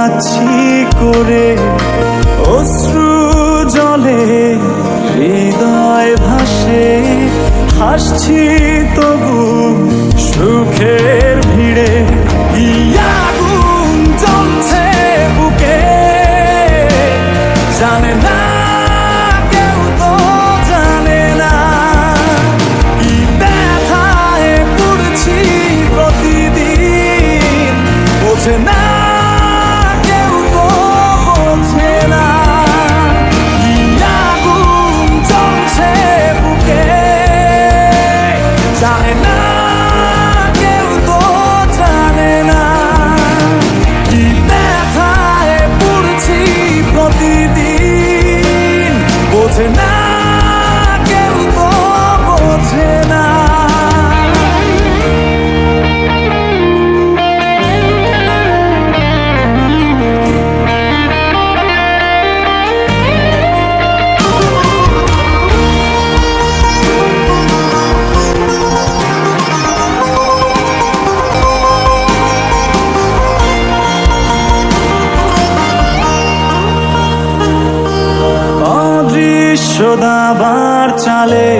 যাচ্ছি করে অশ্রু জলে হৃদয় ভাসে, হাসছি তবু সুখের ভিড়ে। আগুন জ্বলছে বুকে, জানে না কেউ, তো জানে না কি ব্যথায় পড়ছি প্রতিদিন। বোঝে না কেউ, তো বোঝে না কি আগুন জ্বলছে বুকে, জানে না কেউ, তো জানে না কি ব্যথায় পড়ছি প্রতিদিন। বোঝে না কেউ, তো বোঝে না। অদৃশ্য দাবার চালে